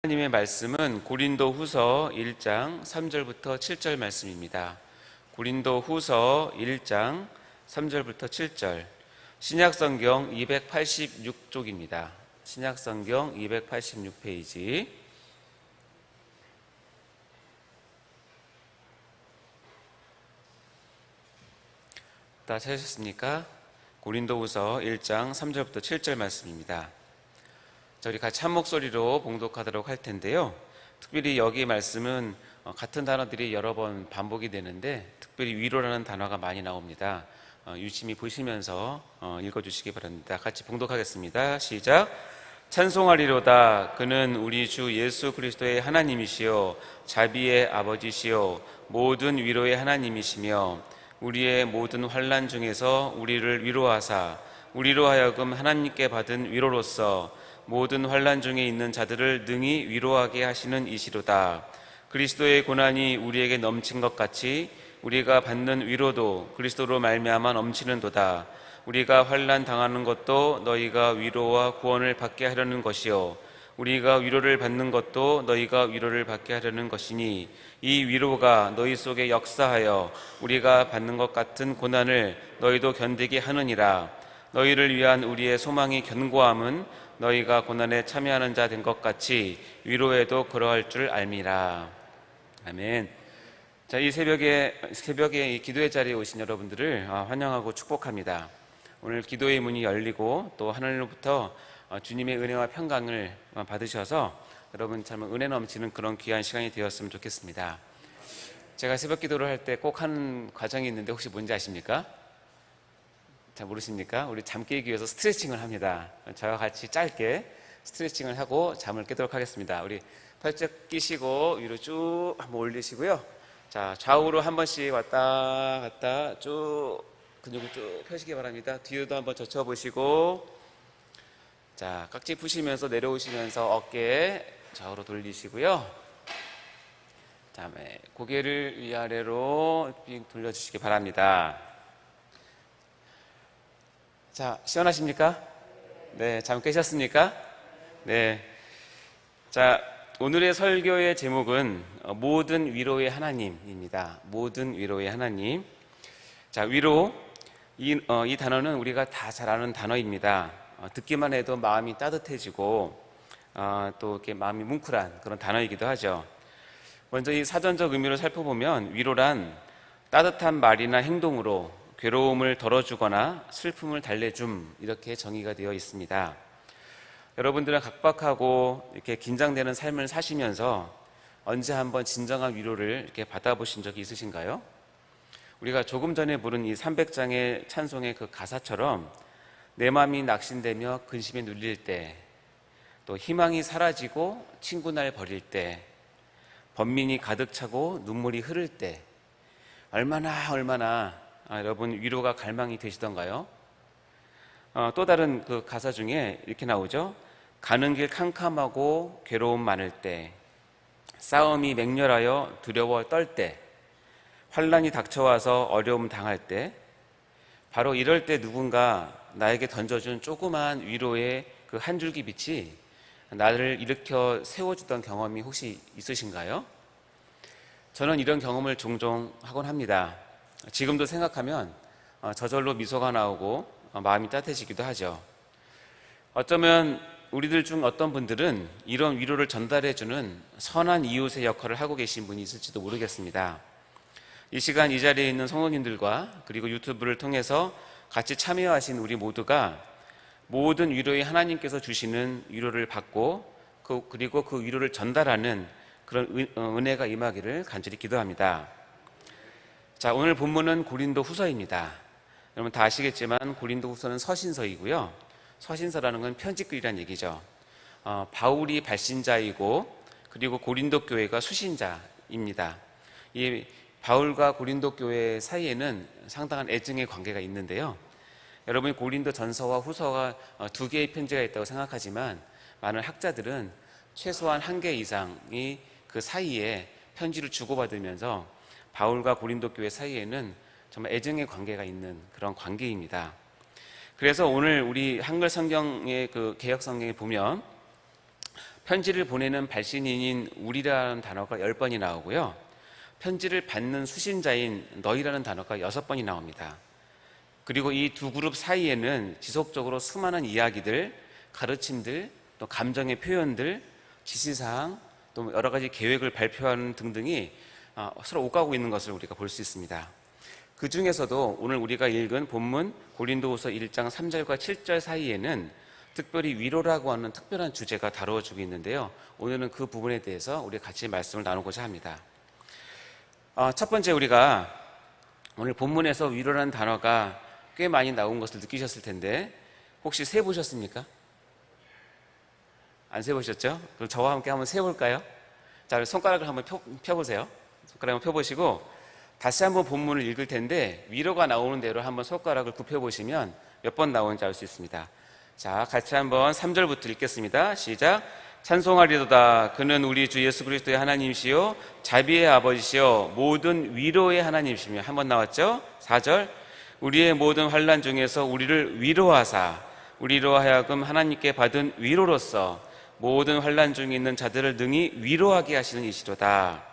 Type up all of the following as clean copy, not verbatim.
하나님의 말씀은 고린도후서 1장 3절부터 7절 말씀입니다. 고린도후서 1장 3절부터 7절, 신약성경 286쪽입니다. 신약성경 286페이지. 다 찾으셨습니까? 고린도후서 1장 3절부터 7절 말씀입니다. 자, 우리 같이 한 목소리로 봉독하도록 할 텐데요. 특별히 여기 말씀은 같은 단어들이 여러 번 반복이 되는데 특별히 위로라는 단어가 많이 나옵니다. 유심히 보시면서 읽어주시기 바랍니다. 같이 봉독하겠습니다. 시작. 찬송하리로다. 그는 우리 주 예수 그리스도의 하나님이시요 자비의 아버지시요 모든 위로의 하나님이시며 우리의 모든 환난 중에서 우리를 위로하사 우리로 하여금 하나님께 받은 위로로서 모든 환난 중에 있는 자들을 능히 위로하게 하시는 이시로다. 그리스도의 고난이 우리에게 넘친 것 같이 우리가 받는 위로도 그리스도로 말미암아 넘치는도다. 우리가 환난 당하는 것도 너희가 위로와 구원을 받게 하려는 것이요 우리가 위로를 받는 것도 너희가 위로를 받게 하려는 것이니 이 위로가 너희 속에 역사하여 우리가 받는 것 같은 고난을 너희도 견디게 하느니라. 너희를 위한 우리의 소망이 견고함은 너희가 고난에 참여하는 자 된 것 같이 위로에도 그러할 줄 알미라. 아멘. 자, 이 새벽에 이 기도의 자리에 오신 여러분들을 환영하고 축복합니다. 오늘 기도의 문이 열리고 또 하늘로부터 주님의 은혜와 평강을 받으셔서 여러분 참 은혜 넘치는 그런 귀한 시간이 되었으면 좋겠습니다. 제가 새벽 기도를 할 때 꼭 하는 과정이 있는데 혹시 뭔지 아십니까? 잘 모르십니까? 우리 잠 깨기 위해서 스트레칭을 합니다. 저와 같이 짧게 스트레칭을 하고 잠을 깨도록 하겠습니다. 우리 팔짝 끼시고 위로 쭉 한번 올리시고요. 자, 좌우로 한 번씩 왔다 갔다 쭉 근육을 쭉 펴시기 바랍니다. 뒤로도 한번 젖혀보시고, 자, 깍지 푸시면서 내려오시면서 어깨 좌우로 돌리시고요. 다음에 고개를 위아래로 빙 돌려주시기 바랍니다. 자, 시원하십니까? 네, 잠 깨셨습니까? 네. 자, 오늘의 설교의 제목은 모든 위로의 하나님입니다. 모든 위로의 하나님. 자, 위로. 이 단어는 우리가 다 잘 아는 단어입니다. 듣기만 해도 마음이 따뜻해지고 또 이렇게 마음이 뭉클한 그런 단어이기도 하죠. 먼저 이 사전적 의미를 살펴보면 위로란 따뜻한 말이나 행동으로 괴로움을 덜어주거나 슬픔을 달래줌, 이렇게 정의가 되어 있습니다. 여러분들은 각박하고 이렇게 긴장되는 삶을 사시면서 언제 한번 진정한 위로를 이렇게 받아보신 적이 있으신가요? 우리가 조금 전에 부른 이 300장의 찬송의 그 가사처럼 내 마음이 낙심되며 근심에 눌릴 때, 또 희망이 사라지고 친구 날 버릴 때, 번민이 가득 차고 눈물이 흐를 때 얼마나 여러분 위로가 갈망이 되시던가요? 또 다른 그 가사 중에 이렇게 나오죠. 가는 길 캄캄하고 괴로움 많을 때, 싸움이 맹렬하여 두려워 떨 때, 환난이 닥쳐와서 어려움 당할 때, 바로 이럴 때 누군가 나에게 던져준 조그만 위로의 그 한 줄기 빛이 나를 일으켜 세워주던 경험이 혹시 있으신가요? 저는 이런 경험을 종종 하곤 합니다. 지금도 생각하면 저절로 미소가 나오고 마음이 따뜻해지기도 하죠. 어쩌면 우리들 중 어떤 분들은 이런 위로를 전달해주는 선한 이웃의 역할을 하고 계신 분이 있을지도 모르겠습니다. 이 시간 이 자리에 있는 성도님들과 그리고 유튜브를 통해서 같이 참여하신 우리 모두가 모든 위로의 하나님께서 주시는 위로를 받고 그리고 그 위로를 전달하는 그런 은혜가 임하기를 간절히 기도합니다. 자, 오늘 본문은 고린도 후서입니다. 여러분 다 아시겠지만 고린도 후서는 서신서이고요. 서신서라는 건 편지글이란 얘기죠. 바울이 발신자이고 그리고 고린도 교회가 수신자입니다. 이 바울과 고린도 교회 사이에는 상당한 애증의 관계가 있는데요. 여러분이 고린도 전서와 후서가 두 개의 편지가 있다고 생각하지만 많은 학자들은 최소한 한 개 이상이 그 사이에 편지를 주고받으면서 바울과 고린도 교회 사이에는 정말 애증의 관계가 있는 그런 관계입니다. 그래서 오늘 우리 한글 성경의 그 개역 성경에 보면 편지를 보내는 발신인인 우리라는 단어가 10번이 나오고요. 편지를 받는 수신자인 너희라는 단어가 6번이 나옵니다. 그리고 이 두 그룹 사이에는 지속적으로 수많은 이야기들, 가르침들, 또 감정의 표현들, 지시사항, 또 여러 가지 계획을 발표하는 등등이 서로 오가고 있는 것을 우리가 볼 수 있습니다. 그 중에서도 오늘 우리가 읽은 본문 고린도후서 1장 3절과 7절 사이에는 특별히 위로라고 하는 특별한 주제가 다루어지고 있는데요. 오늘은 그 부분에 대해서 우리 같이 말씀을 나누고자 합니다. 첫 번째, 우리가 오늘 본문에서 위로라는 단어가 꽤 많이 나온 것을 느끼셨을 텐데 혹시 세보셨습니까? 안 세보셨죠? 그럼 저와 함께 한번 세볼까요? 자, 손가락을 한번 펴보세요. 손가락을 한번 펴보시고 다시 한번 본문을 읽을 텐데 위로가 나오는 대로 한번 손가락을 굽혀보시면 몇 번 나오는지 알 수 있습니다. 자, 같이 한번 3절부터 읽겠습니다. 시작. 찬송하리도다. 그는 우리 주 예수 그리스도의 하나님이시요 자비의 아버지시요 모든 위로의 하나님이시며. 한번 나왔죠? 4절. 우리의 모든 환난 중에서 우리를 위로하사 우리로 하여금 하나님께 받은 위로로서 모든 환난 중에 있는 자들을 능히 위로하게 하시는 이시로다.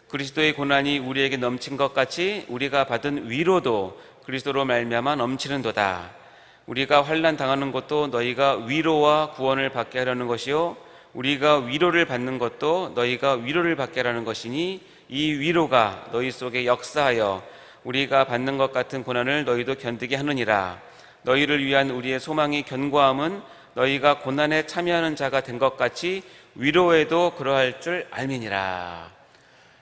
그리스도의 고난이 우리에게 넘친 것 같이 우리가 받은 위로도 그리스도로 말미암아 넘치는도다. 우리가 환난 당하는 것도 너희가 위로와 구원을 받게 하려는 것이요 우리가 위로를 받는 것도 너희가 위로를 받게 하려는 것이니 이 위로가 너희 속에 역사하여 우리가 받는 것 같은 고난을 너희도 견디게 하느니라. 너희를 위한 우리의 소망이 견고함은 너희가 고난에 참여하는 자가 된 것 같이 위로에도 그러할 줄 알미니라.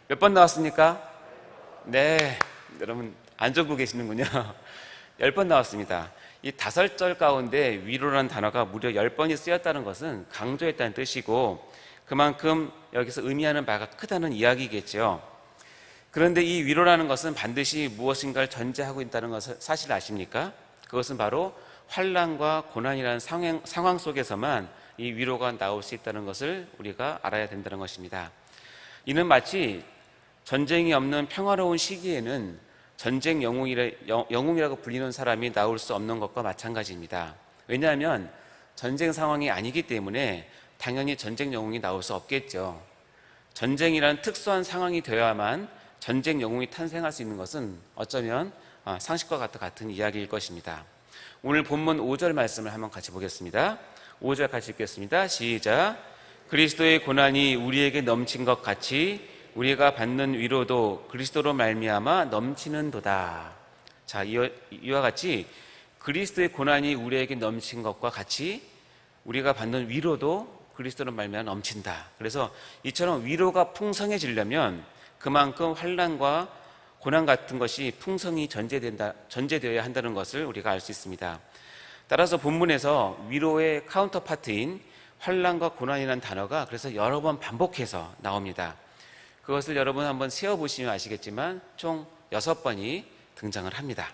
몇 번 나왔습니까? 네, 여러분 안 적고 계시는군요. 10번 나왔습니다. 이 5절 가운데 위로라는 단어가 무려 10번이 쓰였다는 것은 강조했다는 뜻이고 그만큼 여기서 의미하는 바가 크다는 이야기겠죠. 그런데 이 위로라는 것은 반드시 무엇인가를 전제하고 있다는 것을 사실 아십니까? 그것은 바로 환난과 고난이라는 상황 속에서만 이 위로가 나올 수 있다는 것을 우리가 알아야 된다는 것입니다. 이는 마치 전쟁이 없는 평화로운 시기에는 전쟁 영웅이라고 불리는 사람이 나올 수 없는 것과 마찬가지입니다. 왜냐하면 전쟁 상황이 아니기 때문에 당연히 전쟁 영웅이 나올 수 없겠죠. 전쟁이라는 특수한 상황이 되어야만 전쟁 영웅이 탄생할 수 있는 것은 어쩌면 상식과 같은 이야기일 것입니다. 오늘 본문 5절 말씀을 한번 같이 보겠습니다. 5절 같이 읽겠습니다. 시작. 그리스도의 고난이 우리에게 넘친 것 같이 우리가 받는 위로도 그리스도로 말미암아 넘치는도다. 자, 이와 같이 그리스도의 고난이 우리에게 넘친 것과 같이 우리가 받는 위로도 그리스도로 말미암아 넘친다. 그래서 이처럼 위로가 풍성해지려면 그만큼 환난과 고난 같은 것이 풍성히 전제되어야 한다는 것을 우리가 알 수 있습니다. 따라서 본문에서 위로의 카운터파트인 환난과 고난이라는 단어가 그래서 여러 번 반복해서 나옵니다. 그것을 여러분 한번 세어보시면 아시겠지만 총 6번이 등장을 합니다.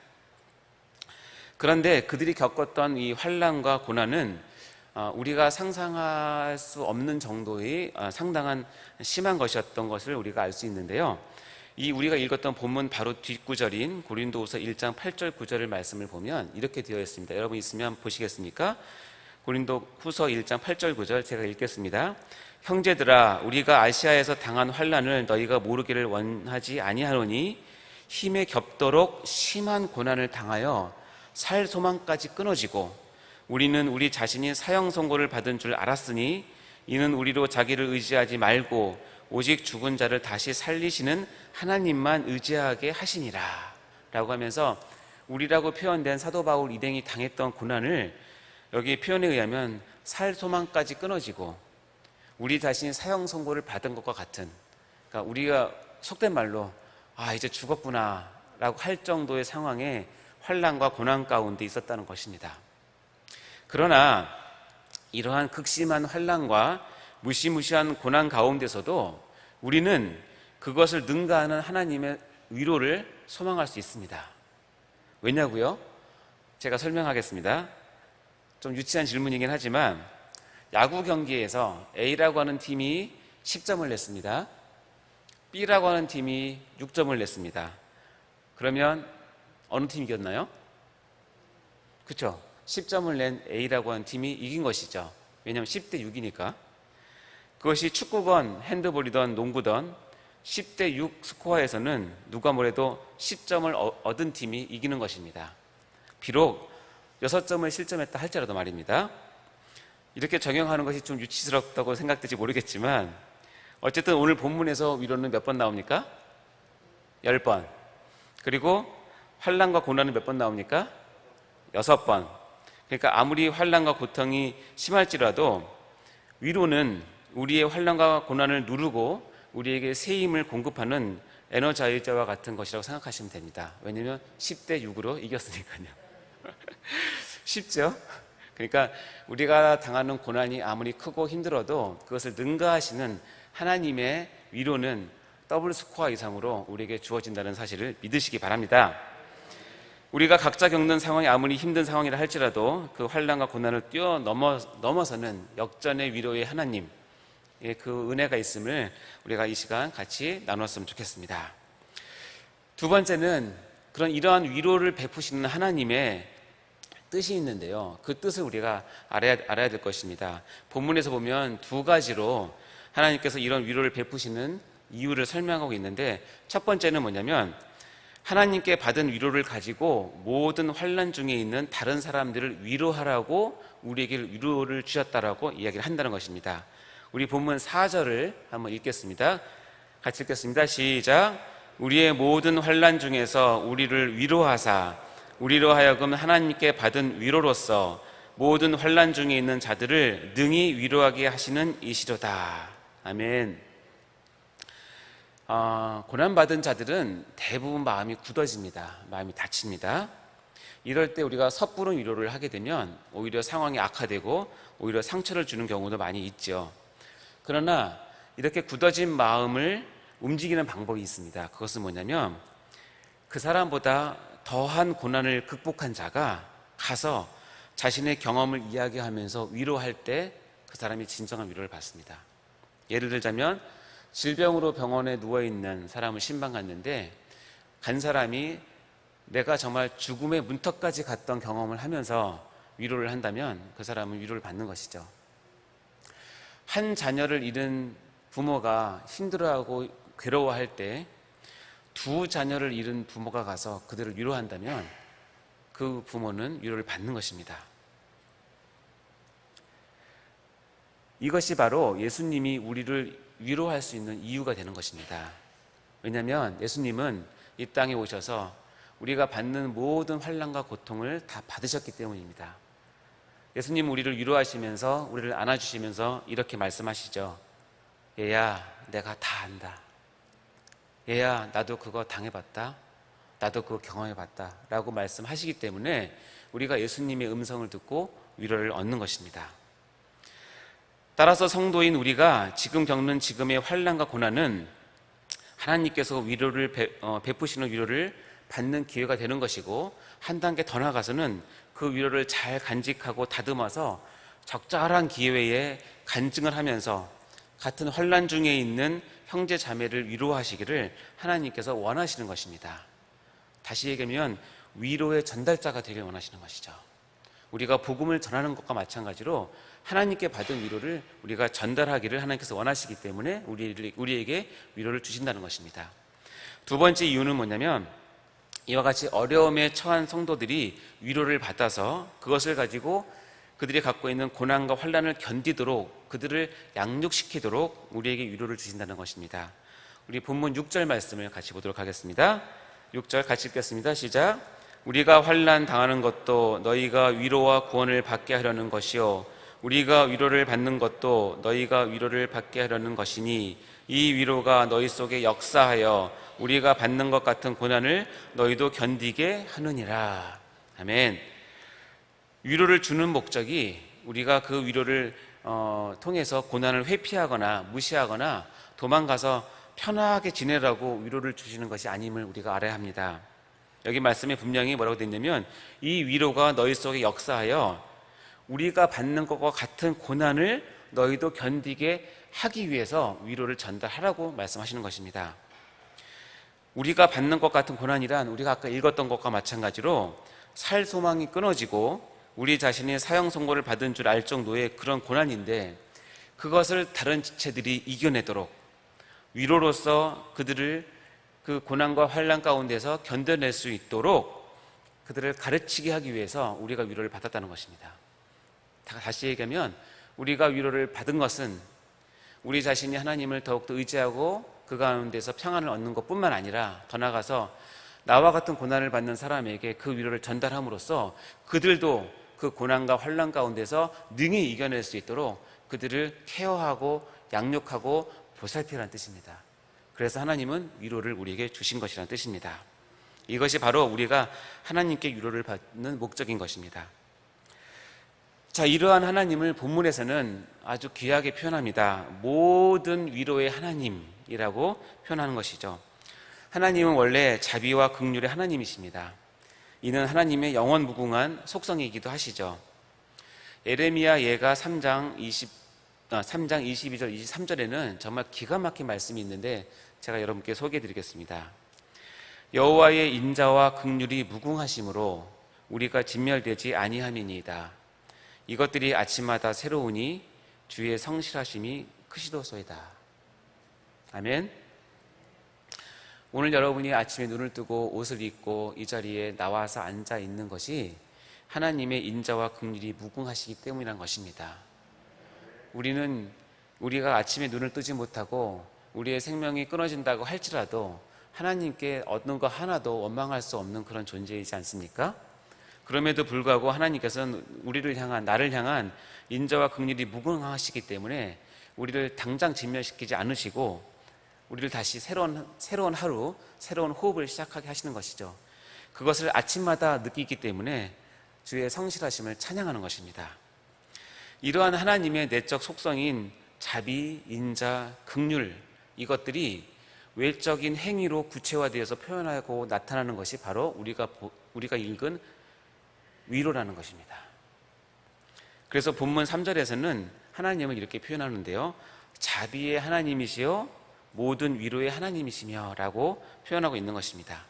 그런데 그들이 겪었던 이 환난과 고난은 우리가 상상할 수 없는 정도의 상당한 심한 것이었던 것을 우리가 알 수 있는데요. 이 우리가 읽었던 본문 바로 뒷구절인 고린도후서 1장 8절 9절의 말씀을 보면 이렇게 되어 있습니다. 여러분 있으면 보시겠습니까? 고린도후서 1장 8절 9절 제가 읽겠습니다. 형제들아, 우리가 아시아에서 당한 환난을 너희가 모르기를 원하지 아니하노니 힘에 겹도록 심한 고난을 당하여 살 소망까지 끊어지고 우리는 우리 자신이 사형 선고를 받은 줄 알았으니 이는 우리로 자기를 의지하지 말고 오직 죽은 자를 다시 살리시는 하나님만 의지하게 하시니라 라고 하면서 우리라고 표현된 사도 바울 일행이 당했던 고난을 여기 표현에 의하면 살 소망까지 끊어지고 우리 자신이 사형 선고를 받은 것과 같은, 그러니까 우리가 속된 말로 이제 죽었구나 라고 할 정도의 상황에 환난과 고난 가운데 있었다는 것입니다. 그러나 이러한 극심한 환난과 무시무시한 고난 가운데서도 우리는 그것을 능가하는 하나님의 위로를 소망할 수 있습니다. 왜냐고요? 제가 설명하겠습니다. 좀 유치한 질문이긴 하지만 야구 경기에서 A라고 하는 팀이 10점을 냈습니다. B라고 하는 팀이 6점을 냈습니다. 그러면 어느 팀이 이겼나요? 그렇죠? 10점을 낸 A라고 하는 팀이 이긴 것이죠. 왜냐하면 10대 6이니까. 그것이 축구건 핸드볼이던 농구던 10대 6 스코어에서는 누가 뭐래도 10점을 얻은 팀이 이기는 것입니다. 비록 6점을 실점했다 할지라도 말입니다. 이렇게 적용하는 것이 좀 유치스럽다고 생각될지 모르겠지만 어쨌든 오늘 본문에서 위로는 몇 번 나옵니까? 10번. 그리고 환난과 고난은 몇 번 나옵니까? 6번. 그러니까 아무리 환난과 고통이 심할지라도 위로는 우리의 환난과 고난을 누르고 우리에게 새 힘을 공급하는 에너자이저와 같은 것이라고 생각하시면 됩니다. 왜냐하면 10대 6으로 이겼으니까요. 쉽죠? 그러니까 우리가 당하는 고난이 아무리 크고 힘들어도 그것을 능가하시는 하나님의 위로는 더블 스코어 이상으로 우리에게 주어진다는 사실을 믿으시기 바랍니다. 우리가 각자 겪는 상황이 아무리 힘든 상황이라 할지라도 그 환난과 고난을 뛰어넘어서는 역전의 위로의 하나님, 그 은혜가 있음을 우리가 이 시간 같이 나눴으면 좋겠습니다. 두 번째는 이러한 위로를 베푸시는 하나님의 뜻이 있는데요. 그 뜻을 우리가 알아야 될 것입니다. 본문에서 보면 두 가지로 하나님께서 이런 위로를 베푸시는 이유를 설명하고 있는데, 첫 번째는 뭐냐면 하나님께 받은 위로를 가지고 모든 환난 중에 있는 다른 사람들을 위로하라고 우리에게 위로를 주셨다라고 이야기를 한다는 것입니다. 우리 본문 4절을 한번 읽겠습니다. 같이 읽겠습니다. 시작. 우리의 모든 환난 중에서 우리를 위로하사 우리로 하여금 하나님께 받은 위로로서 모든 환난 중에 있는 자들을 능히 위로하게 하시는 이시로다. 아멘. 고난받은 자들은 대부분 마음이 굳어집니다. 마음이 다칩니다. 이럴 때 우리가 섣부른 위로를 하게 되면 오히려 상황이 악화되고 오히려 상처를 주는 경우도 많이 있죠. 그러나 이렇게 굳어진 마음을 움직이는 방법이 있습니다. 그것은 뭐냐면 그 사람보다 더한 고난을 극복한 자가 가서 자신의 경험을 이야기하면서 위로할 때 그 사람이 진정한 위로를 받습니다. 예를 들자면 질병으로 병원에 누워있는 사람을 신방 갔는데 간 사람이 내가 정말 죽음의 문턱까지 갔던 경험을 하면서 위로를 한다면 그 사람은 위로를 받는 것이죠. 한 자녀를 잃은 부모가 힘들어하고 괴로워할 때 두 자녀를 잃은 부모가 가서 그들을 위로한다면 그 부모는 위로를 받는 것입니다. 이것이 바로 예수님이 우리를 위로할 수 있는 이유가 되는 것입니다. 왜냐하면 예수님은 이 땅에 오셔서 우리가 받는 모든 환난과 고통을 다 받으셨기 때문입니다. 예수님은 우리를 위로하시면서 우리를 안아주시면서 이렇게 말씀하시죠. 얘야, 내가 다 안다. 얘야, 나도 그거 당해봤다. 나도 그거 경험해봤다. 라고 말씀하시기 때문에 우리가 예수님의 음성을 듣고 위로를 얻는 것입니다. 따라서 성도인 우리가 지금 겪는 지금의 환난과 고난은 하나님께서 위로를 베푸시는 위로를 받는 기회가 되는 것이고, 한 단계 더 나아가서는 그 위로를 잘 간직하고 다듬어서 적절한 기회에 간증을 하면서 같은 환난 중에 있는 형제 자매를 위로하시기를 하나님께서 원하시는 것입니다. 다시 얘기하면 위로의 전달자가 되길 원하시는 것이죠. 우리가 복음을 전하는 것과 마찬가지로 하나님께 받은 위로를 우리가 전달하기를 하나님께서 원하시기 때문에 우리에게 위로를 주신다는 것입니다. 두 번째 이유는 뭐냐면 이와 같이 어려움에 처한 성도들이 위로를 받아서 그것을 가지고 그들이 갖고 있는 고난과 환난을 견디도록, 그들을 양육시키도록 우리에게 위로를 주신다는 것입니다. 우리 본문 6절 말씀을 같이 보도록 하겠습니다. 6절 같이 읽겠습니다. 시작. 우리가 환난 당하는 것도 너희가 위로와 구원을 받게 하려는 것이요 우리가 위로를 받는 것도 너희가 위로를 받게 하려는 것이니 이 위로가 너희 속에 역사하여 우리가 받는 것 같은 고난을 너희도 견디게 하느니라. 아멘. 위로를 주는 목적이 우리가 그 위로를 통해서 고난을 회피하거나 무시하거나 도망가서 편하게 지내라고 위로를 주시는 것이 아님을 우리가 알아야 합니다. 여기 말씀에 분명히 뭐라고 되어 있냐면 이 위로가 너희 속에 역사하여 우리가 받는 것과 같은 고난을 너희도 견디게 하기 위해서 위로를 전달하라고 말씀하시는 것입니다. 우리가 받는 것 같은 고난이란 우리가 아까 읽었던 것과 마찬가지로 살 소망이 끊어지고 우리 자신이 사형 선고를 받은 줄 알 정도의 그런 고난인데, 그것을 다른 지체들이 이겨내도록 위로로서 그들을 그 고난과 환난 가운데서 견뎌낼 수 있도록 그들을 가르치게 하기 위해서 우리가 위로를 받았다는 것입니다. 다시 얘기하면 우리가 위로를 받은 것은 우리 자신이 하나님을 더욱더 의지하고 그 가운데서 평안을 얻는 것뿐만 아니라 더 나아가서 나와 같은 고난을 받는 사람에게 그 위로를 전달함으로써 그들도 그 고난과 환난 가운데서 능히 이겨낼 수 있도록 그들을 케어하고 양육하고 보살피라는 뜻입니다. 그래서 하나님은 위로를 우리에게 주신 것이라는 뜻입니다. 이것이 바로 우리가 하나님께 위로를 받는 목적인 것입니다. 자, 이러한 하나님을 본문에서는 아주 귀하게 표현합니다. 모든 위로의 하나님이라고 표현하는 것이죠. 하나님은 원래 자비와 긍휼의 하나님이십니다. 이는 하나님의 영원 무궁한 속성이기도 하시죠. 예레미야 예가 3장 22절 23절에는 정말 기가 막힌 말씀이 있는데 제가 여러분께 소개해 드리겠습니다. 여호와의 인자와 긍휼이 무궁하심으로 우리가 진멸되지 아니함이니이다. 이것들이 아침마다 새로우니 주의 성실하심이 크시도소이다. 아멘. 오늘 여러분이 아침에 눈을 뜨고 옷을 입고 이 자리에 나와서 앉아 있는 것이 하나님의 인자와 긍휼이 무궁하시기 때문이란 것입니다. 우리가 아침에 눈을 뜨지 못하고 우리의 생명이 끊어진다고 할지라도 하나님께 얻는 거 하나도 원망할 수 없는 그런 존재이지 않습니까? 그럼에도 불구하고 하나님께서는 나를 향한 인자와 긍휼이 무궁하시기 때문에 우리를 당장 진멸시키지 않으시고 우리를 다시 새로운 하루, 새로운 호흡을 시작하게 하시는 것이죠. 그것을 아침마다 느끼기 때문에 주의 성실하심을 찬양하는 것입니다. 이러한 하나님의 내적 속성인 자비, 인자, 긍휼, 이것들이 외적인 행위로 구체화되어서 표현하고 나타나는 것이 바로 우리가 읽은 위로라는 것입니다. 그래서 본문 3절에서는 하나님을 이렇게 표현하는데요. 자비의 하나님이시요 모든 위로의 하나님이시며 라고 표현하고 있는 것입니다.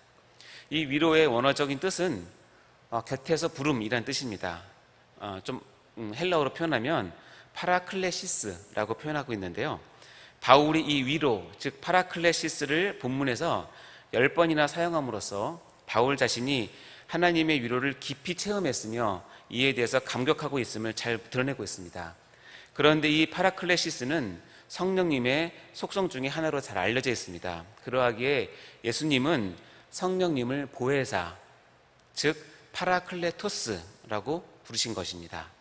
이 위로의 원어적인 뜻은 곁에서 부름이라는 뜻입니다. 헬라어로 표현하면 파라클레시스라고 표현하고 있는데요. 바울이 이 위로, 즉 파라클레시스를 본문에서 10번이나 사용함으로써 바울 자신이 하나님의 위로를 깊이 체험했으며 이에 대해서 감격하고 있음을 잘 드러내고 있습니다. 그런데 이 파라클레시스는 성령님의 속성 중에 하나로 잘 알려져 있습니다. 그러하기에 예수님은 성령님을 보혜사, 즉 파라클레토스라고 부르신 것입니다.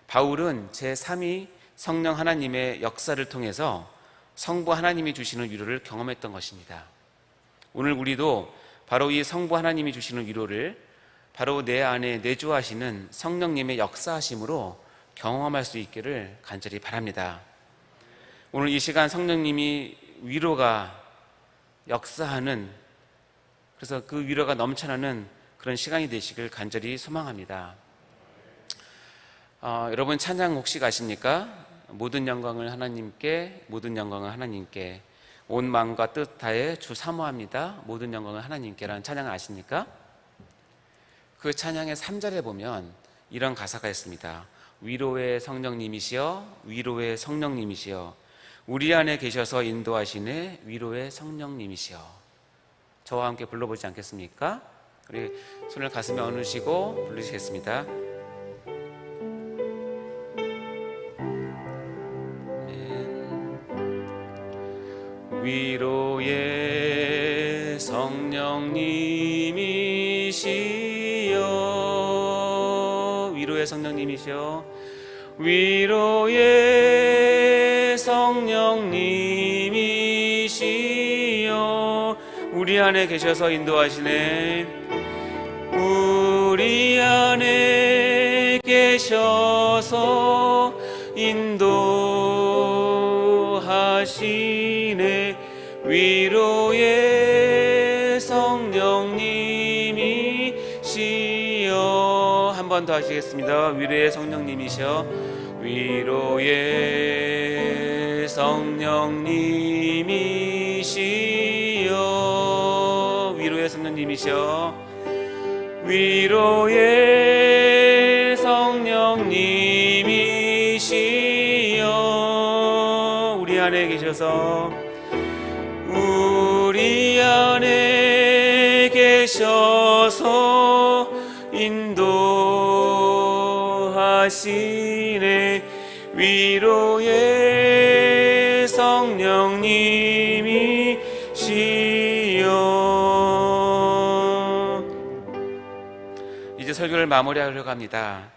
바울은 제3위 성령 하나님의 역사를 통해서 성부 하나님이 주시는 위로를 경험했던 것입니다. 오늘 우리도 바로 이 성부 하나님이 주시는 위로를 바로 내 안에 내주하시는 성령님의 역사하심으로 경험할 수 있기를 간절히 바랍니다. 오늘 이 시간 성령님이 위로가 역사하는, 그래서 그 위로가 넘쳐나는 그런 시간이 되시길 간절히 소망합니다. 여러분 찬양 혹시 아십니까? 모든 영광을 하나님께, 모든 영광을 하나님께, 온 마음과 뜻 다해 주 사모합니다. 모든 영광을 하나님께라는 찬양을 아십니까? 그 찬양의 3절에 보면 이런 가사가 있습니다. 위로의 성령님이시여, 위로의 성령님이시여, 우리 안에 계셔서 인도하시네, 위로의 성령님이시여. 저와 함께 불러보지 않겠습니까? 우리 손을 가슴에 얹으시고 부르시겠습니다. 위로의 성령님이시여, 위로의 성령님이시여, 위로의 성령님이시여, 우리 안에 계셔서 인도하시네, 우리 안에 계셔서 인도하시네, 위로의 성령님이시여. 한 번 더 하시겠습니다. 위로의 성령님이시여, 위로의 성령님이시여, 위로의 성령님이시여, 위로의 성령님이시여, 기도하셔서 우리 안에 계셔서 인도하시네. 위로의 성령님이시여. 이제 설교를 마무리하려고 합니다.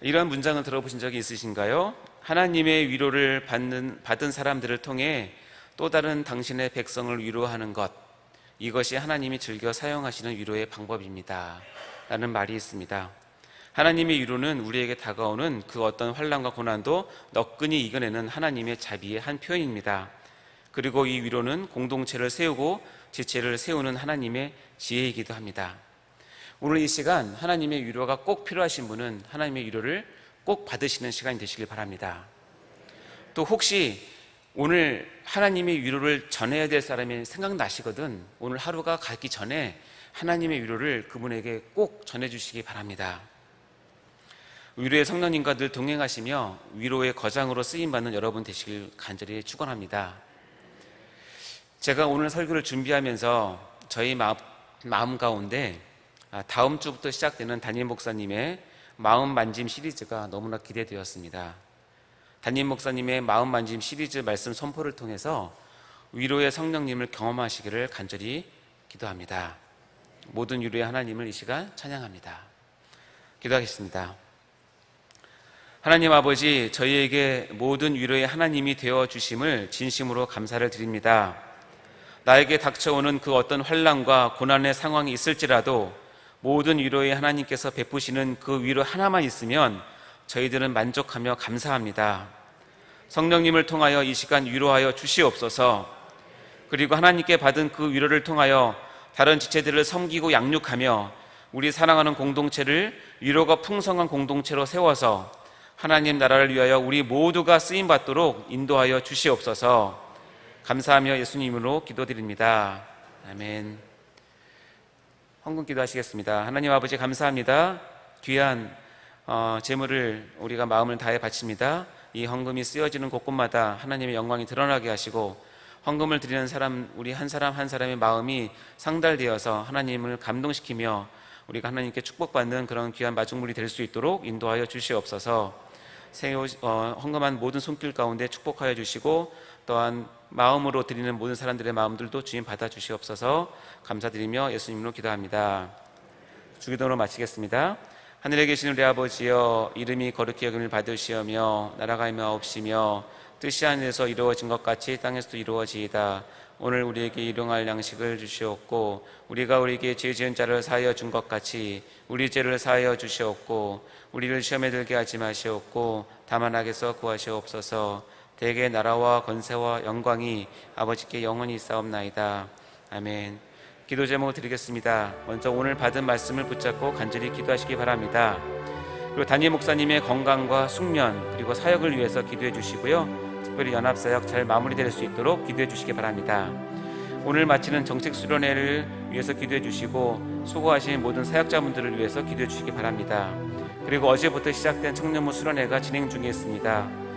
이런 문장을 들어보신 적이 있으신가요? 하나님의 위로를 받은 사람들을 통해 또 다른 당신의 백성을 위로하는 것, 이것이 하나님이 즐겨 사용하시는 위로의 방법입니다 라는 말이 있습니다. 하나님의 위로는 우리에게 다가오는 그 어떤 환난과 고난도 너끈히 이겨내는 하나님의 자비의 한 표현입니다. 그리고 이 위로는 공동체를 세우고 지체를 세우는 하나님의 지혜이기도 합니다. 오늘 이 시간 하나님의 위로가 꼭 필요하신 분은 하나님의 위로를 꼭 받으시는 시간이 되시길 바랍니다. 또 혹시 오늘 하나님의 위로를 전해야 될 사람이 생각나시거든 오늘 하루가 가기 전에 하나님의 위로를 그분에게 꼭 전해주시기 바랍니다. 위로의 성령님과 늘 동행하시며 위로의 거장으로 쓰임받는 여러분 되시길 간절히 축원합니다. 제가 오늘 설교를 준비하면서 저희 마음 가운데 다음 주부터 시작되는 담임 목사님의 마음 만짐 시리즈가 너무나 기대되었습니다. 담임 목사님의 마음 만짐 시리즈 말씀 선포를 통해서 위로의 성령님을 경험하시기를 간절히 기도합니다. 모든 위로의 하나님을 이 시간 찬양합니다. 기도하겠습니다. 하나님 아버지, 저희에게 모든 위로의 하나님이 되어주심을 진심으로 감사를 드립니다. 나에게 닥쳐오는 그 어떤 환난과 고난의 상황이 있을지라도 모든 위로의 하나님께서 베푸시는 그 위로 하나만 있으면 저희들은 만족하며 감사합니다. 성령님을 통하여 이 시간 위로하여 주시옵소서. 그리고 하나님께 받은 그 위로를 통하여 다른 지체들을 섬기고 양육하며 우리 사랑하는 공동체를 위로가 풍성한 공동체로 세워서 하나님 나라를 위하여 우리 모두가 쓰임받도록 인도하여 주시옵소서. 감사하며 예수님으로 기도드립니다. 아멘. 헌금 기도하시겠습니다. 하나님 아버지 감사합니다. 귀한 재물을 우리가 마음을 다해 바칩니다. 이 헌금이 쓰여지는 곳곳마다 하나님의 영광이 드러나게 하시고 헌금을 드리는 사람, 우리 한 사람 한 사람의 마음이 상달되어서 하나님을 감동시키며 우리가 하나님께 축복받는 그런 귀한 마중물이 될 수 있도록 인도하여 주시옵소서. 헌금한 모든 손길 가운데 축복하여 주시고 또한 마음으로 드리는 모든 사람들의 마음들도 주님 받아주시옵소서. 감사드리며 예수님으로 기도합니다. 주기도로 마치겠습니다. 하늘에 계신 우리 아버지여, 이름이 거룩히 여김을 받으시오며 나라가 임하옵시며 뜻이 하늘에서 이루어진 것 같이 땅에서도 이루어지이다. 오늘 우리에게 일용할 양식을 주시옵고 우리가 우리에게 죄 지은 자를 사하여 준 것 같이 우리 죄를 사하여 주시옵고 우리를 시험에 들게 하지 마시옵고 다만 악에서 구하시옵소서. 대개 나라와 권세와 영광이 아버지께 영원히 있사옵나이다. 아멘. 기도 제목 드리겠습니다. 먼저 오늘 받은 말씀을 붙잡고 간절히 기도하시기 바랍니다. 그리고 담임 목사님의 건강과 숙면 그리고 사역을 위해서 기도해 주시고요. 특별히 연합사역 잘 마무리될 수 있도록 기도해 주시기 바랍니다. 오늘 마치는 정책 수련회를 위해서 기도해 주시고 수고하신 모든 사역자분들을 위해서 기도해 주시기 바랍니다. 그리고 어제부터 시작된 청년부 수련회가 진행 중에 있습니다.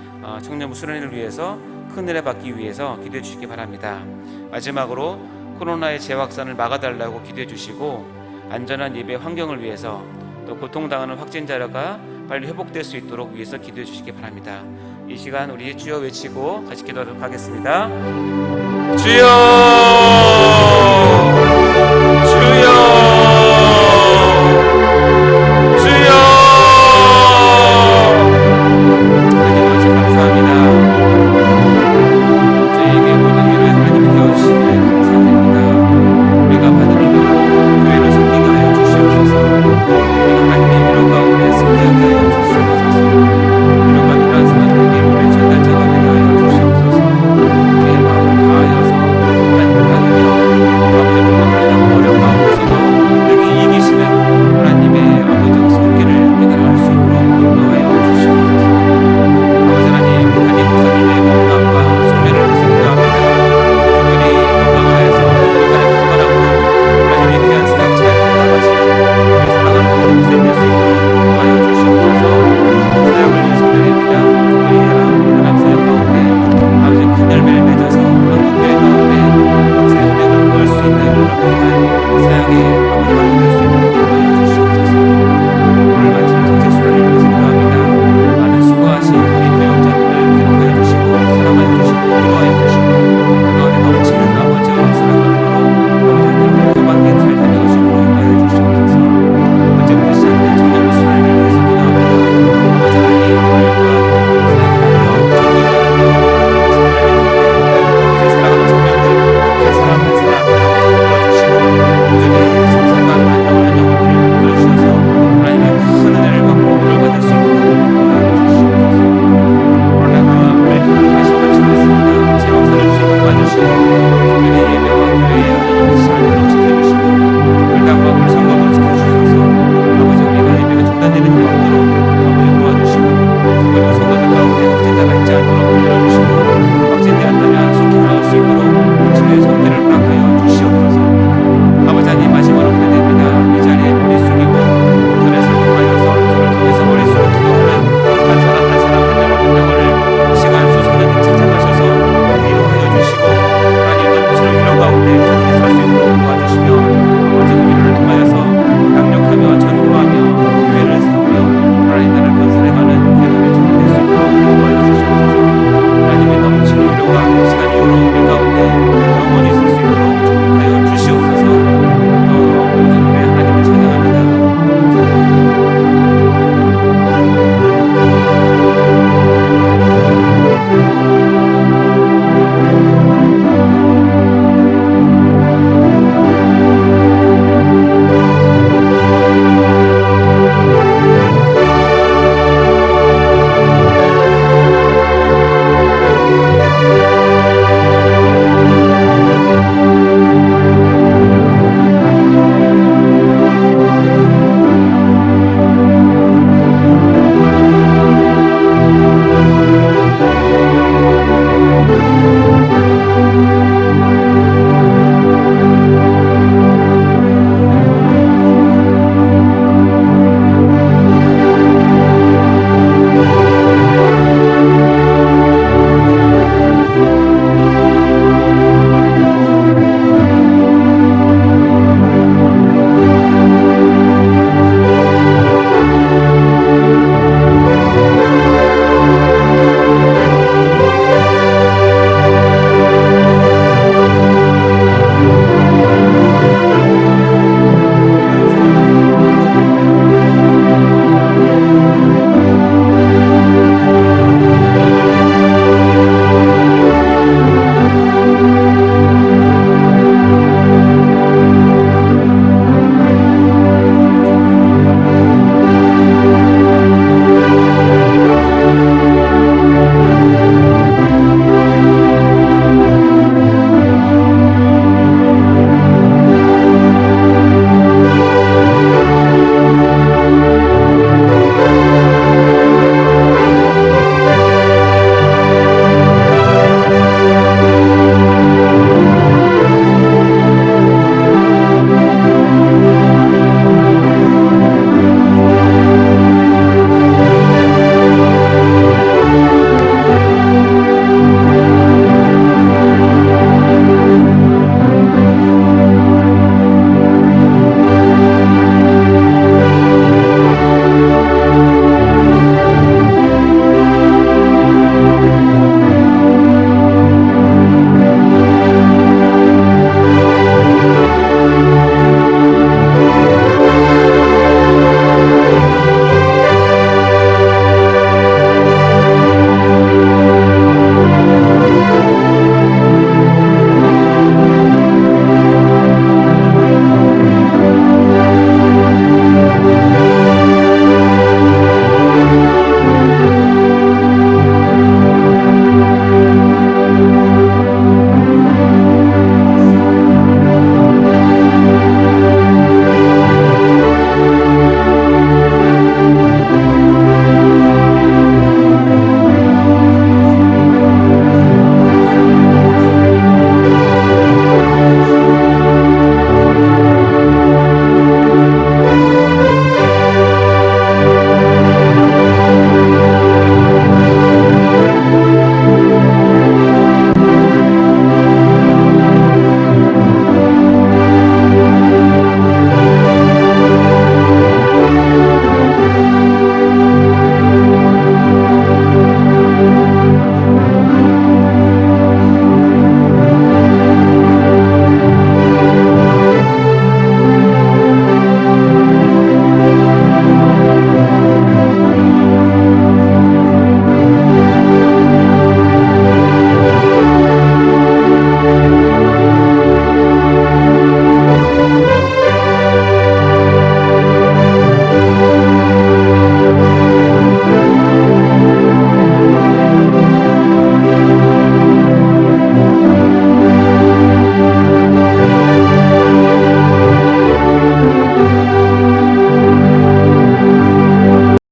청년부 수련회를 위해서 큰 은혜 받기 위해서 기도해 주시기 바랍니다. 마지막으로 코로나의 재확산을 막아달라고 기도해 주시고 안전한 예배 환경을 위해서 또 고통당하는 확진자가 빨리 회복될 수 있도록 위해서 기도해 주시기 바랍니다. 이 시간 우리 주여 외치고 같이 기도하도록 하겠습니다. 주여!